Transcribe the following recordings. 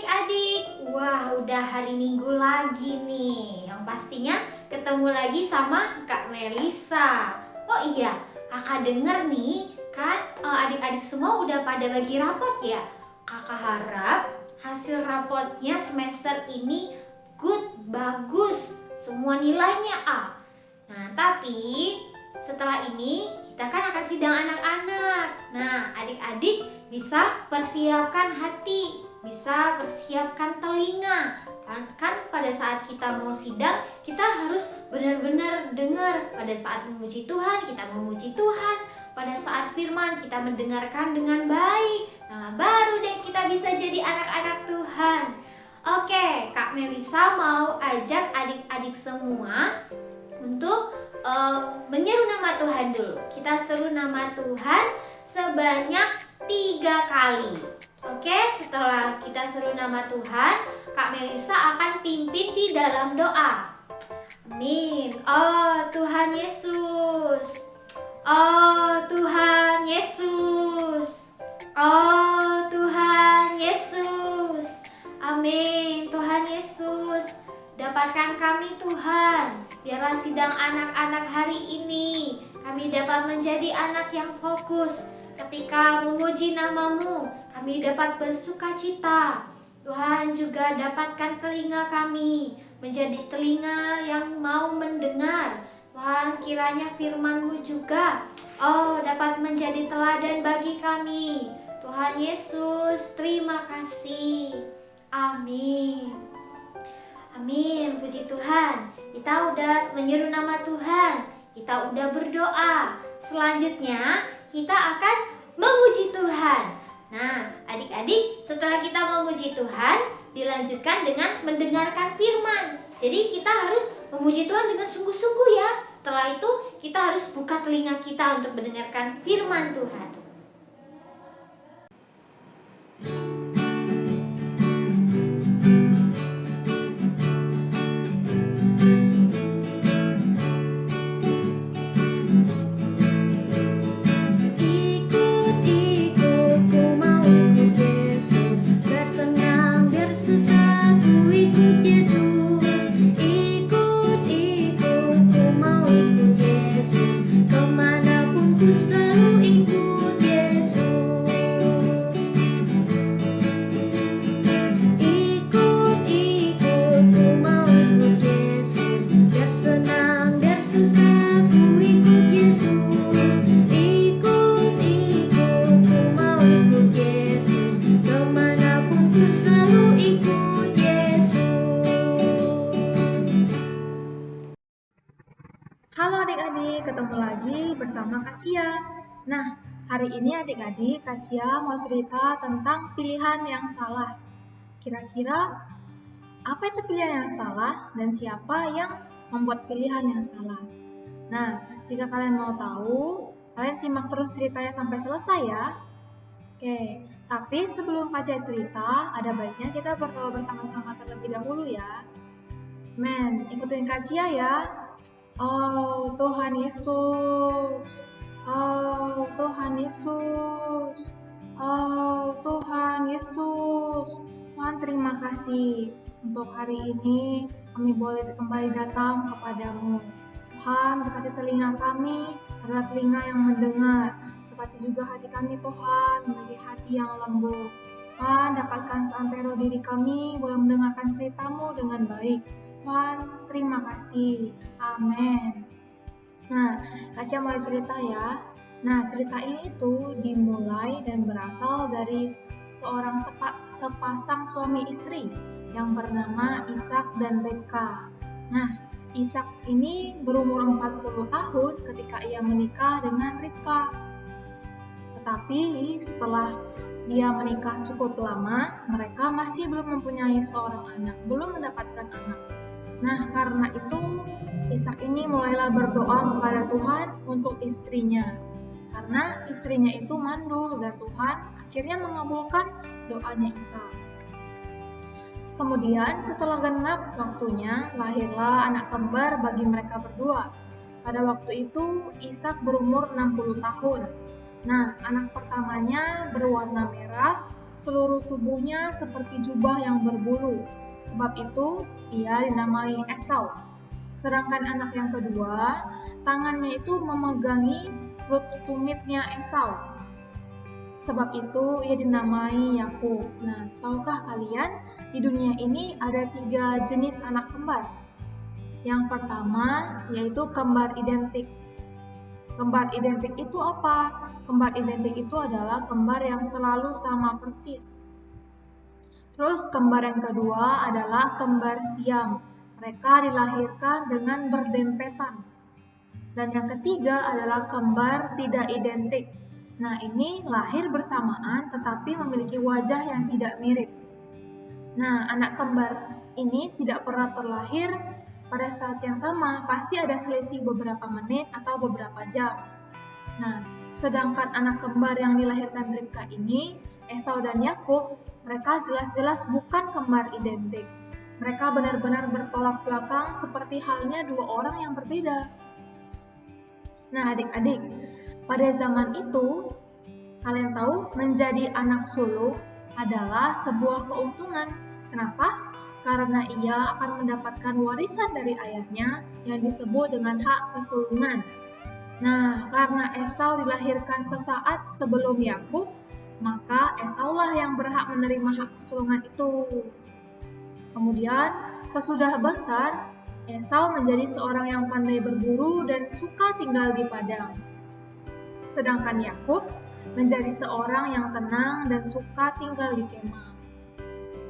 adik-adik. Wah, udah hari Minggu lagi nih. Yang pastinya ketemu lagi sama Kak Melisa. Oh iya, Kakak denger nih, kan adik-adik semua udah pada bagi rapot ya. Kakak harap hasil rapotnya semester ini good, bagus. Semua nilainya A. Nah, tapi setelah ini kita kan akan sidang anak-anak. Nah, adik-adik bisa persiapkan hati, bisa persiapkan telinga. Kan pada saat kita mau sidang, kita harus benar-benar dengar. Pada saat memuji Tuhan, kita memuji Tuhan. Pada saat firman, kita mendengarkan dengan baik. Nah, baru deh kita bisa jadi anak-anak Tuhan. Oke, Kak Melisa mau ajak adik-adik semua untuk menyeru nama Tuhan dulu. Kita seru nama Tuhan sebanyak 3 kali. Oke, setelah kita seru nama Tuhan, Kak Melisa akan pimpin di dalam doa. Amin. Oh Tuhan Yesus. Oh Tuhan Yesus. Oh Tuhan Yesus. Amin. Tuhan Yesus, dapatkan kami Tuhan. Biarlah sidang anak-anak hari ini kami dapat menjadi anak yang fokus. Ketika memuji nama-Mu, kami dapat bersuka cita. Tuhan juga dapatkan telinga kami menjadi telinga yang mau mendengar. Tuhan, kiranya firman-Mu juga dapat menjadi teladan bagi kami. Tuhan Yesus, terima kasih. Amin. Amin, puji Tuhan. Kita udah menyeru nama Tuhan. Kita udah berdoa. Selanjutnya kita akan memuji Tuhan. Nah, adik-adik, setelah kita memuji Tuhan, dilanjutkan dengan mendengarkan firman. Jadi kita harus memuji Tuhan dengan sungguh-sungguh ya. Setelah itu kita harus buka telinga kita untuk mendengarkan firman Tuhan. Halo adik-adik, ketemu lagi bersama Kak Cia. Nah, hari ini adik-adik Kak Cia mau cerita tentang pilihan yang salah. Kira-kira apa itu pilihan yang salah dan siapa yang membuat pilihan yang salah? Nah, jika kalian mau tahu, kalian simak terus ceritanya sampai selesai ya. Oke, tapi sebelum Kak Cia cerita, ada baiknya kita berdoa bersama-sama terlebih dahulu ya. Ikutin Kak Cia ya. Oh Tuhan Yesus, oh Tuhan Yesus, oh Tuhan Yesus. Tuhan terima kasih untuk hari ini kami boleh kembali datang kepadamu. Tuhan berkati telinga kami adalah telinga yang mendengar. Berkati juga hati kami Tuhan menjadi hati yang lembut. Tuhan dapatkan seantero diri kami boleh mendengarkan cerita-Mu dengan baik. Tuhan, terima kasih. Amin. Nah, Kak Cia mulai cerita ya. Nah, cerita ini itu dimulai dan berasal dari seorang sepasang suami istri yang bernama Ishak dan Ribka. Nah, Ishak ini berumur 40 tahun ketika ia menikah dengan Ribka. Tetapi setelah dia menikah cukup lama, mereka masih belum mempunyai seorang anak, belum mendapatkan anak. Nah, karena itu Ishak ini mulailah berdoa kepada Tuhan untuk istrinya. Karena istrinya itu mandul dan Tuhan akhirnya mengabulkan doanya Ishak. Kemudian setelah genap waktunya, lahirlah anak kembar bagi mereka berdua. Pada waktu itu Ishak berumur 60 tahun. Nah, anak pertamanya berwarna merah seluruh tubuhnya seperti jubah yang berbulu. Sebab itu, ia dinamai Esau. Sedangkan anak yang kedua, tangannya itu memegangi perut tumitnya Esau. Sebab itu, ia dinamai Yakub. Nah, tahukah kalian, di dunia ini ada 3 jenis anak kembar. Yang pertama, yaitu kembar identik. Kembar identik itu apa? Kembar identik itu adalah kembar yang selalu sama persis. Terus kembar yang kedua adalah kembar siam. Mereka dilahirkan dengan berdempetan. Dan yang ketiga adalah kembar tidak identik. Nah, ini lahir bersamaan tetapi memiliki wajah yang tidak mirip. Nah, anak kembar ini tidak pernah terlahir pada saat yang sama, pasti ada selisih beberapa menit atau beberapa jam. Nah, sedangkan anak kembar yang dilahirkan Ribka ini, Esau dan Yakub, mereka jelas-jelas bukan kembar identik. Mereka benar-benar bertolak belakang seperti halnya 2 orang yang berbeda. Nah, adik-adik, pada zaman itu, kalian tahu menjadi anak sulung adalah sebuah keuntungan. Kenapa? Karena ia akan mendapatkan warisan dari ayahnya yang disebut dengan hak kesulungan. Nah, karena Esau dilahirkan sesaat sebelum Yakub, maka Esaulah yang berhak menerima hak kesulungan itu. Kemudian, sesudah besar, Esau menjadi seorang yang pandai berburu dan suka tinggal di padang. Sedangkan Yakub menjadi seorang yang tenang dan suka tinggal di kemah.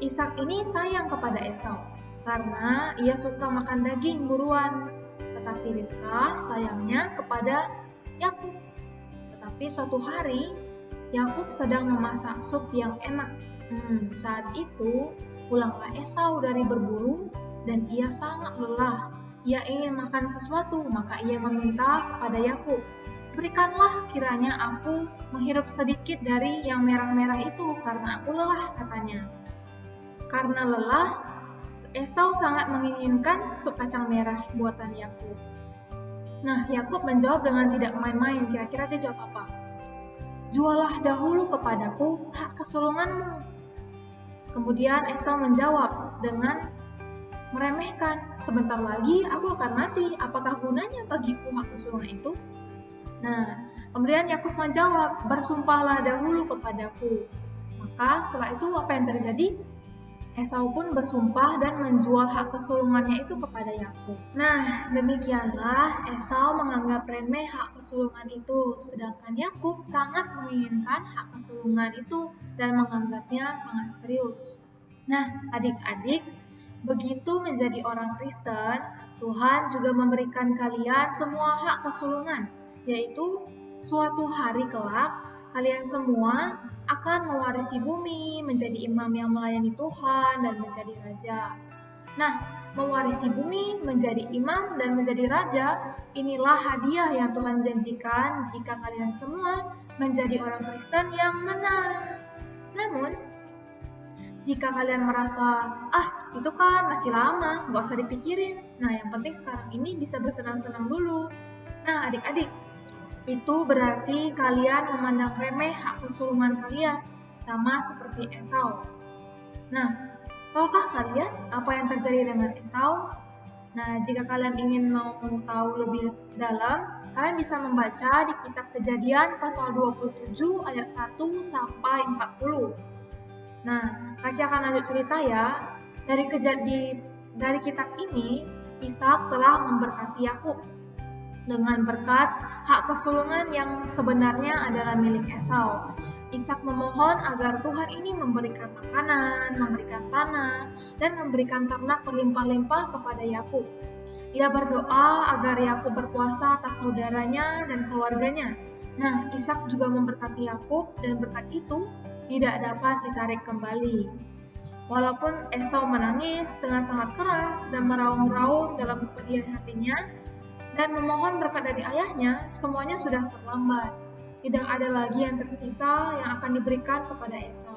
Ishak ini sayang kepada Esau karena ia suka makan daging buruan, tetapi Ribka sayangnya kepada Yakub. Tetapi suatu hari Yakub sedang memasak sup yang enak. Saat itu pulanglah Esau dari berburu dan ia sangat lelah. Ia ingin makan sesuatu, maka ia meminta kepada Yakub, "Berikanlah kiranya aku menghirup sedikit dari yang merah-merah itu karena aku lelah," katanya. Karena lelah, Esau sangat menginginkan sup kacang merah buatan Yakub. Nah, Yakub menjawab dengan tidak main-main. Kira-kira dia jawab apa? "Jualah dahulu kepadaku hak kesulunganmu." Kemudian Esau menjawab dengan meremehkan, "Sebentar lagi aku akan mati. Apakah gunanya bagiku hak kesulungan itu?" Nah, kemudian Yakub menjawab, "Bersumpahlah dahulu kepadaku." Maka setelah itu apa yang terjadi? Esau pun bersumpah dan menjual hak kesulungannya itu kepada Yakub. Nah, demikianlah Esau menganggap remeh hak kesulungan itu, sedangkan Yakub sangat menginginkan hak kesulungan itu dan menganggapnya sangat serius. Nah, adik-adik, begitu menjadi orang Kristen, Tuhan juga memberikan kalian semua hak kesulungan, yaitu suatu hari kelak kalian semua akan mewarisi bumi, menjadi imam yang melayani Tuhan, dan menjadi raja. Nah, mewarisi bumi, menjadi imam, dan menjadi raja, inilah hadiah yang Tuhan janjikan jika kalian semua menjadi orang Kristen yang benar. Namun, jika kalian merasa, itu kan masih lama, nggak usah dipikirin. Nah, yang penting sekarang ini bisa bersenang-senang dulu. Nah, adik-adik, itu berarti kalian memandang remeh hak kesulungan kalian, sama seperti Esau. Nah, tahukah kalian apa yang terjadi dengan Esau? Nah, jika kalian ingin mau tahu lebih dalam, kalian bisa membaca di kitab Kejadian pasal 27 ayat 1 sampai 40. Nah, Kaci akan lanjut cerita ya. Dari kitab ini, Ishak telah memberkati Yakub dengan berkat hak kesulungan yang sebenarnya adalah milik Esau. Ishak memohon agar Tuhan ini memberikan makanan, memberikan tanah, dan memberikan ternak berlimpah-limpah kepada Yakub. Ia berdoa agar Yakub berkuasa atas saudaranya dan keluarganya. Nah, Ishak juga memberkati Yakub dan berkat itu tidak dapat ditarik kembali. Walaupun Esau menangis dengan sangat keras dan meraung-raung dalam kepedihan hatinya, dan memohon berkat dari ayahnya, semuanya sudah terlambat. Tidak ada lagi yang tersisa yang akan diberikan kepada Esau.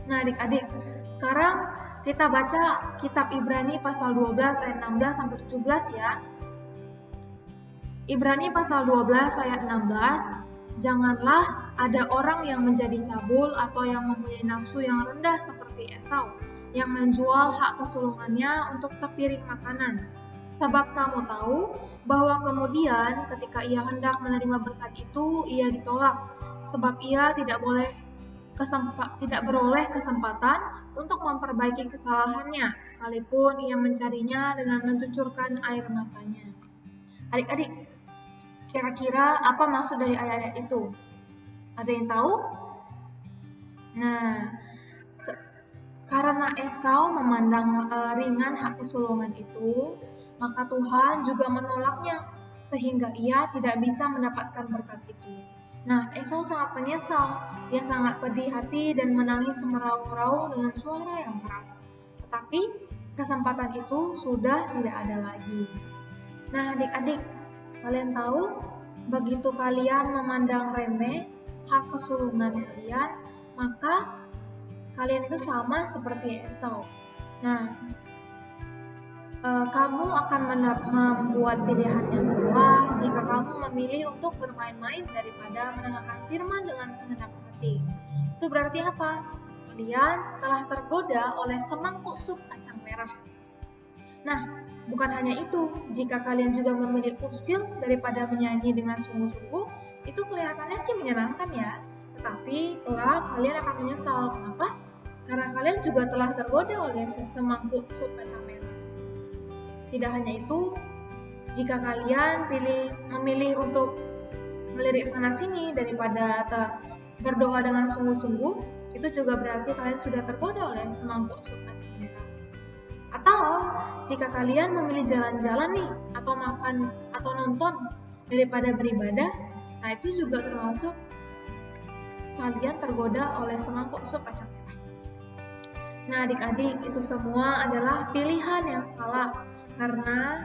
Nah, adik-adik, sekarang kita baca kitab Ibrani pasal 12 ayat 16 sampai 17 ya. Ibrani pasal 12 ayat 16, "Janganlah ada orang yang menjadi cabul atau yang mempunyai nafsu yang rendah seperti Esau, yang menjual hak kesulungannya untuk sepiring makanan. Sebab kamu tahu bahwa kemudian ketika ia hendak menerima berkat itu, ia ditolak, sebab ia tidak beroleh kesempatan untuk memperbaiki kesalahannya, sekalipun ia mencarinya dengan mencucurkan air matanya. Adik-adik, kira-kira apa maksud dari ayat-ayat itu? Ada yang tahu? Nah, karena Esau memandang ringan hak kesulungan itu, maka Tuhan juga menolaknya, sehingga ia tidak bisa mendapatkan berkat itu. Nah, Esau sangat menyesal. Dia sangat pedih hati dan menangis semeraung-raung dengan suara yang keras. Tetapi kesempatan itu sudah tidak ada lagi. Nah, adik-adik, kalian tahu, begitu kalian memandang remeh hak kesulungan kalian, maka kalian itu sama seperti Esau. Nah, kamu akan membuat pilihan yang salah jika kamu memilih untuk bermain-main daripada mendengarkan firman dengan segenap hati. Itu berarti apa? Kalian telah tergoda oleh semangkuk sup kacang merah. Nah, bukan hanya itu, jika kalian juga memilih usil daripada menyanyi dengan sungguh-sungguh, itu kelihatannya sih menyenangkan ya. Tetapi kelak kalian akan menyesal. Kenapa? Karena kalian juga telah tergoda oleh semangkuk sup kacang merah. Tidak hanya itu, jika kalian memilih untuk melirik sana-sini daripada berdoa dengan sungguh-sungguh, itu juga berarti kalian sudah tergoda oleh semangkuk sup kacang merah. Atau jika kalian memilih jalan-jalan nih, atau makan atau nonton daripada beribadah, nah itu juga termasuk kalian tergoda oleh semangkuk sup kacang merah. Nah adik-adik, itu semua adalah pilihan yang salah. Karena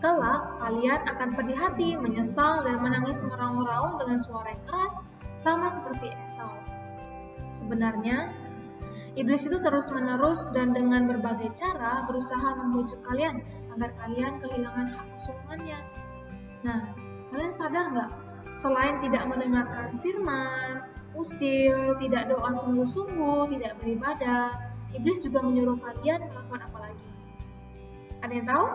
kelak kalian akan pedih hati, menyesal, dan menangis meraung-raung dengan suara yang keras, sama seperti Esau. Sebenarnya, iblis itu terus-menerus dan dengan berbagai cara berusaha membujuk kalian agar kalian kehilangan hak kesulungannya. Nah, kalian sadar nggak? Selain tidak mendengarkan firman, usil, tidak doa sungguh-sungguh, tidak beribadah, iblis juga menyuruh kalian melakukan apa lagi? Ada yang tahu?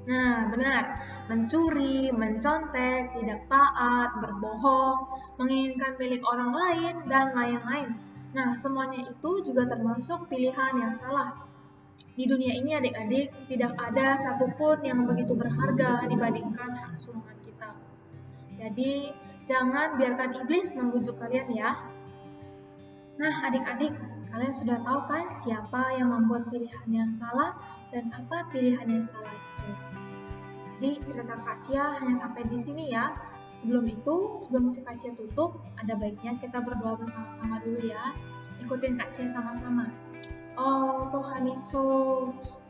Nah, benar. Mencuri, mencontek, tidak taat, berbohong, menginginkan milik orang lain, dan lain-lain. Nah, semuanya itu juga termasuk pilihan yang salah. Di dunia ini adik-adik, tidak ada satupun yang begitu berharga dibandingkan hak kesulungan kita. Jadi, jangan biarkan iblis membujuk kalian ya. Nah, adik-adik, kalian sudah tahu kan siapa yang membuat pilihan yang salah dan apa pilihan yang salah itu. Jadi cerita Kak Cia hanya sampai di sini ya. Sebelum Kak Cia tutup, ada baiknya kita berdoa bersama-sama dulu ya. Ikutin Kak Cia sama-sama. Oh Tuhan Yesus,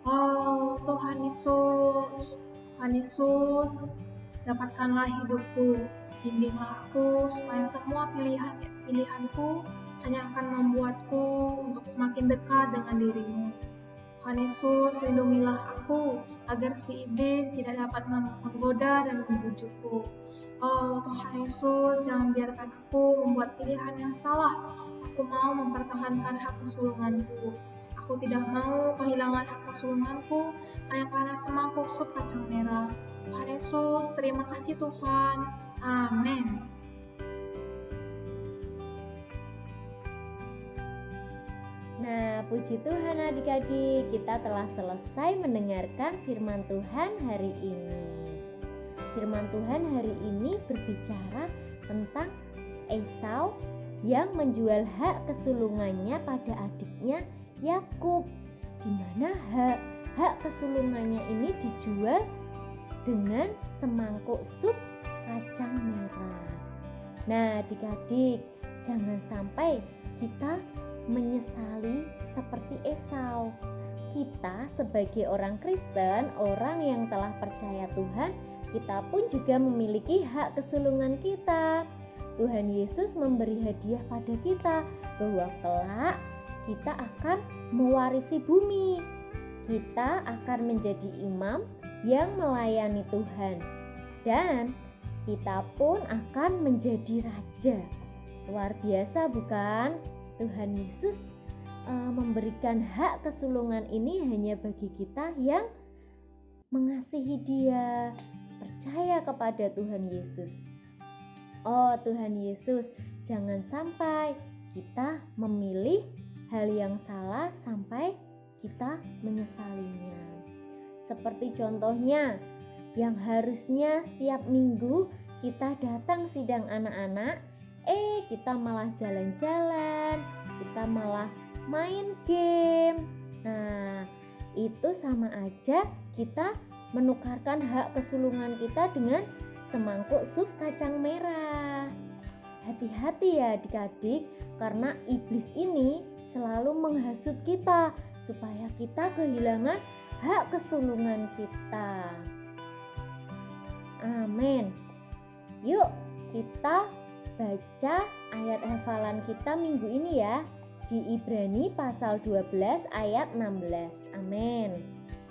oh Tuhan Yesus, Tuhan Yesus, dapatkanlah hidupku, bimbinglah aku supaya semua pilihanku hanya akan membuatku untuk semakin dekat dengan dirimu. Tuhan Yesus, lindungilah aku agar si iblis tidak dapat menggoda dan membujukku. Oh Tuhan Yesus, jangan biarkan aku membuat pilihan yang salah. Aku mau mempertahankan hak kesulunganku. Aku tidak mau kehilangan hak kesulunganku hanya karena semangkuk sup kacang merah. Tuhan Yesus, terima kasih Tuhan. Amin. Nah, puji Tuhan adik-adik, kita telah selesai mendengarkan firman Tuhan hari ini. Firman Tuhan hari ini berbicara tentang Esau yang menjual hak kesulungannya pada adiknya Yakub, di mana hak kesulungannya ini dijual dengan semangkuk sup kacang merah. Nah, adik-adik, jangan sampai kita menyesali seperti Esau. Kita sebagai orang Kristen, orang yang telah percaya Tuhan, kita pun juga memiliki hak kesulungan kita. Tuhan Yesus memberi hadiah pada kita bahwa kelak kita akan mewarisi bumi. Kita akan menjadi imam yang melayani Tuhan. Dan kita pun akan menjadi raja. Luar biasa bukan? Tuhan Yesus memberikan hak kesulungan ini hanya bagi kita yang mengasihi Dia, percaya kepada Tuhan Yesus. Oh Tuhan Yesus, jangan sampai kita memilih hal yang salah sampai kita menyesalinya. Seperti contohnya, yang harusnya setiap minggu kita datang sidang anak-anak, kita malah jalan-jalan, kita malah main game. Nah, itu sama aja kita menukarkan hak kesulungan kita dengan semangkuk sup kacang merah. Hati-hati ya adik-adik, karena iblis ini selalu menghasut kita supaya kita kehilangan hak kesulungan kita. Amin. Yuk kita baca ayat hafalan kita minggu ini ya, di Ibrani pasal 12 ayat 16. Amin.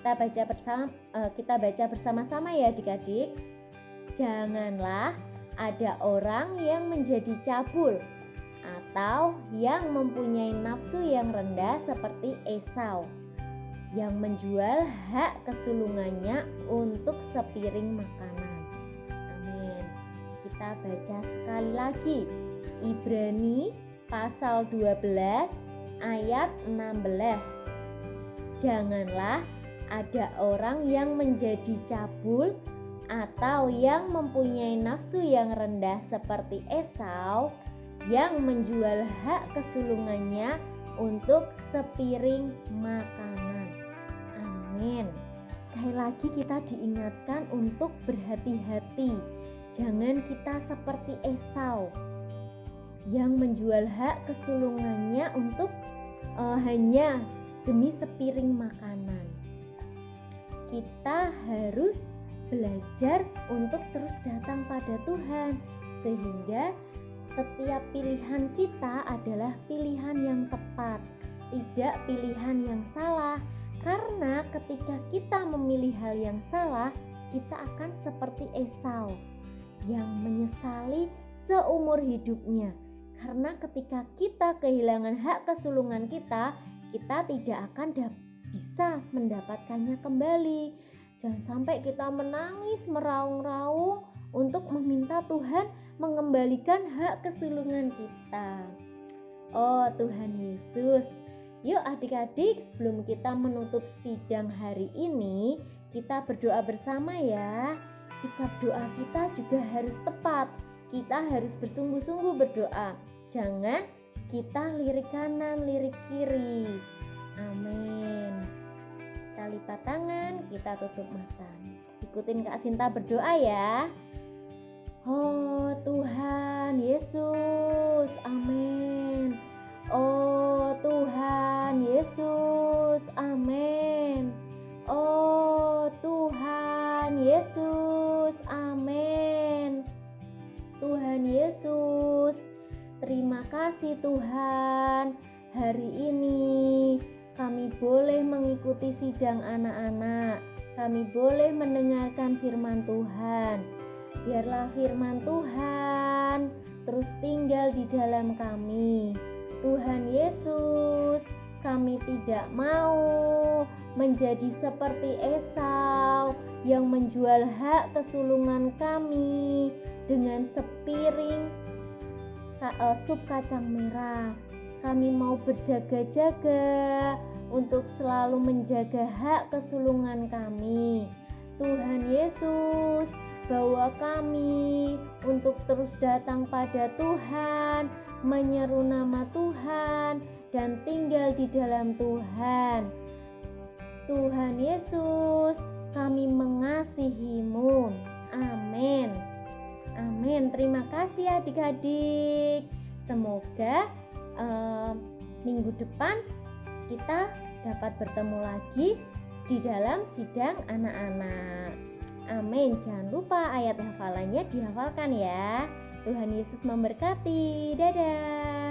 Kita baca bersama-sama ya adik-adik. Janganlah ada orang yang menjadi cabul atau yang mempunyai nafsu yang rendah seperti Esau, yang menjual hak kesulungannya untuk sepiring makanan. Amin. Kita baca sekali lagi, Ibrani pasal 12 ayat 16. Janganlah ada orang yang menjadi cabul atau yang mempunyai nafsu yang rendah seperti Esau, yang menjual hak kesulungannya untuk sepiring makanan. Amin. Sekali lagi kita diingatkan untuk berhati-hati. Jangan kita seperti Esau yang menjual hak kesulungannya untuk hanya demi sepiring makanan. Kita harus belajar untuk terus datang pada Tuhan, sehingga setiap pilihan kita adalah pilihan yang tepat, tidak pilihan yang salah. Karena ketika kita memilih hal yang salah, kita akan seperti Esau yang menyesali seumur hidupnya. Karena ketika kita kehilangan hak kesulungan kita tidak akan bisa mendapatkannya kembali. Jangan sampai kita menangis meraung-raung untuk meminta Tuhan mengembalikan hak kesulungan kita. Oh Tuhan Yesus, yuk adik-adik, sebelum kita menutup sidang hari ini, kita berdoa bersama ya. Sikap doa kita juga harus tepat. Kita harus bersungguh-sungguh berdoa. Jangan kita lirik kanan, lirik kiri. Amin. Kita lipat tangan, kita tutup mata. Ikutin Kak Sinta berdoa ya. Oh Tuhan Yesus, amin. Oh Tuhan Yesus, amin. Oh Tuhan Yesus, amin. Tuhan Yesus, terima kasih Tuhan. Hari ini kami boleh mengikuti sidang anak-anak. Kami boleh mendengarkan firman Tuhan. Biarlah firman Tuhan terus tinggal di dalam kami. Tuhan Yesus, kami tidak mau menjadi seperti Esau yang menjual hak kesulungan kami dengan sepiring sup kacang merah. Kami mau berjaga-jaga untuk selalu menjaga hak kesulungan kami. Tuhan Yesus, bawa kami untuk terus datang pada Tuhan, menyeru nama Tuhan, dan tinggal di dalam Tuhan. Tuhan Yesus, kami mengasihi-Mu. Amin. Amin. Terima kasih adik-adik. Semoga minggu depan kita dapat bertemu lagi di dalam sidang anak-anak. Amin. Jangan lupa ayat hafalannya dihafalkan ya. Tuhan Yesus memberkati. Dadah.